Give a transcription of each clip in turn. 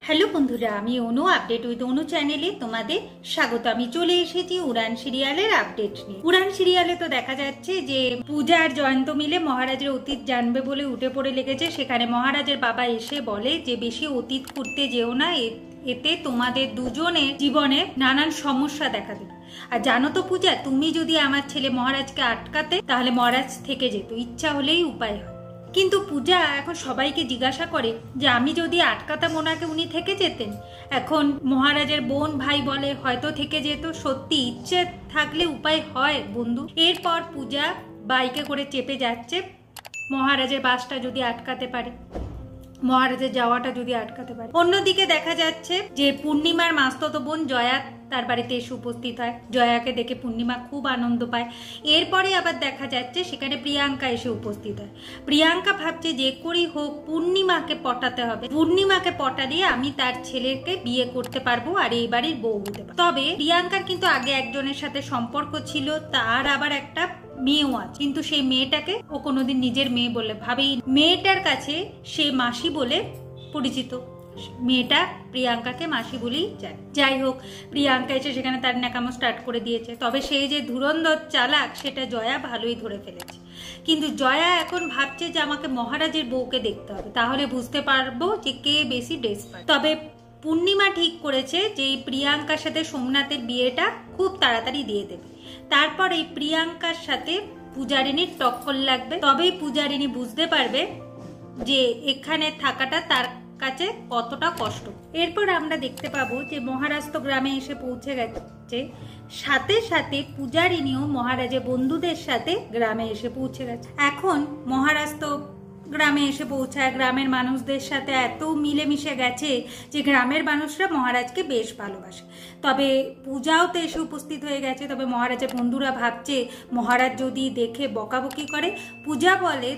Hello বন্ধুরা, আমি অনু update with অনু চ্যানেলে তোমাদের স্বাগত। আমি চলে এসেছি উড়ান সিরিয়ালের আপডেট নিয়ে। উড়ান সিরিয়ালে তো দেখা যাচ্ছে যে পূজা আর জয়ন্ত মিলে মহারাজের অতীত জানবে বলে উঠে পড়ে লেগেছে। সেখানে মহারাজের বাবা এসে বলে যে বেশি অতীত করতে যেও না, এতে তোমাদের দুজনের জীবনে নানান সমস্যা দেখা দেবে। আর জানো তো পূজা, তুমি যদি আমার ছেলে মহারাজকে আটকাতে তাহলে মহারাজ থেকে যেত, ইচ্ছা হলেই উপায় হয়। কিন্তু পূজা এখন সবাইকে জিজ্ঞাসা করে যে আমি যদি আটকাতাম ওনাকে, উনি থেকে যেতেন। এখন মহারাজের বোন ভাই বলে হয়তো থেকে যেত। সত্যি ইচ্ছে থাকলে উপায় হয় বন্ধু। এরপর পূজা বাইকে করে চেপে যাচ্ছে মহারাজের বাসটা যদি আটকাতে পারে, মহারাজের যাওয়াটা যদি আটকাতে পারে। অন্যদিকে দেখা যাচ্ছে যে পূর্ণিমার মাস্ততো বোন জয়া তার বাড়িতে এসে উপস্থিত হয়। জয়াকে দেখে পূর্ণিমা খুব আনন্দ পায়। এরপরে আবার দেখা যাচ্ছে সেখানে প্রিয়াঙ্কা এসে উপস্থিত হয়। প্রিয়াঙ্কা ভাবছে যে করেই হোক পূর্ণিমাকে পটাতে হবে, পূর্ণিমাকে পটালে আমি তার ছেলেকে বিয়ে করতে পারবো আর এই বাড়ির বউ হতে পারবো। তবে প্রিয়াঙ্কার কিন্তু আগে একজনের সাথে সম্পর্ক ছিল, তার আবার একটা মেয়েও আছে, কিন্তু সেই মেয়েটাকে ও কোনোদিন নিজের মেয়ে বলে ভাবেই। মেয়েটার কাছে সে মাসি বলে পরিচিত, মেয়েটা প্রিয়াঙ্কাকে মাসি বলেই যায়। যাই হোক, প্রিয়াঙ্কা এসে সেখানে তার ন্যাকামো স্টার্ট করে দিয়েছে। তবে সেই যে ধুরন্ধর চালাক সেটা জয়া ভালোই ধরে ফেলেছে। কিন্তু জয়া এখন ভাবছে যে আমাকে মহারাজের বউকে দেখতে হবে, তাহলে বুঝতে পারবো যে কে বেশি ডেসপারেট। তবে পূর্ণিমা ঠিক করেছে যে এই প্রিয়াঙ্কার সাথে সোমনাথের বিয়েটা খুব তাড়াতাড়ি দিয়ে দেবে। তারপর এই প্রিয়াঙ্কার সাথে পূজারিনীর টক্কর লাগবে, তবেই পূজারিনী বুঝতে পারবে যে এখানে থাকাটা তার কাছে কতটা কষ্ট। এরপর আমরা দেখতে পাবো যে মহারাজ তো গ্রামে এসে পৌঁছে গেছে, সাথে সাথে পূজারিনীও মহারাজের বন্ধুদের সাথে গ্রামে এসে পৌঁছে গেছে। এখন মহারাজ তো গ্রামে এসে পৌঁছায়, গ্রামের মানুষদের সাথে এত মিলেমিশে গেছে যে গ্রামের মানুষরা মহারাজকে বেশ ভালোবাসে। তবে পূজাও তো এসে উপস্থিত হয়ে গেছে। তবে মহারাজের বন্ধুরা ভাবছে মহারাজ যদি দেখে বকাবকি করে, পূজা বলে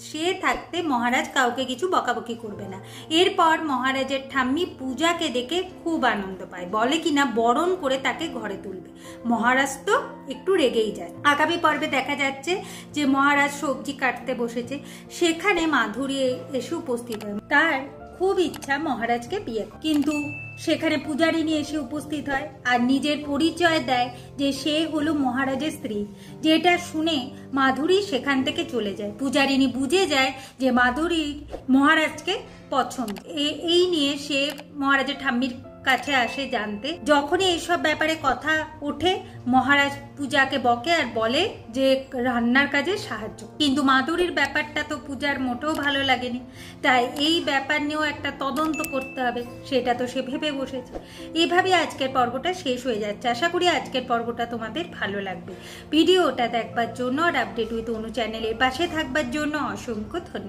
সে থাকতে মহারাজ কাউকে কিছু বকাবকি করবে না। এরপর মহারাজের ঠাম্মি পূজাকে দেখে খুব আনন্দ পায়, বলে কিনা বরণ করে তাকে ঘরে তুলবে। মহারাজ তো একটু রেগেই যায়। আগামী পর্বে দেখা যাচ্ছে যে মহারাজ সবজি কাটতে বসেছে, সেখানে মাধুরী এসে উপস্থিত হয়। তার খুব ইচ্ছা মহারাজকে বিয়ে, কিন্তু সেখানে পূজারিনী এসে উপস্থিত হয় আর নিজের পরিচয় দেয় যে সে হলো মহারাজের স্ত্রী। যেটা শুনে মাধুরী সেখান থেকে চলে যায়। পূজারিনী বুঝে যায় যে মাধুরী মহারাজকে পছন্দ। এই নিয়ে সে মহারাজের ঠাম্মির কাছে আসে জানতে। যখনই এইসব ব্যাপারে কথা ওঠে, মহারাজ পূজাকে বকে আর বলে যে রান্নার কাজে সাহায্য। কিন্তু মাধুরীর ব্যাপারটা তো পূজার মোটেও ভালো লাগেনি, তাই এই ব্যাপার নিয়েও একটা তদন্ত করতে হবে, সেটা তো সে ভেবে বসেছে। এইভাবে আজকের পর্বটা শেষ হয়ে যাচ্ছে। আশা করি আজকের পর্বটা তোমাদের ভালো লাগবে। ভিডিওটা দেখবার জন্য আর আপডেট উইথ অনু চ্যানেলের পাশে থাকবার জন্য অসংখ্য ধন্যবাদ।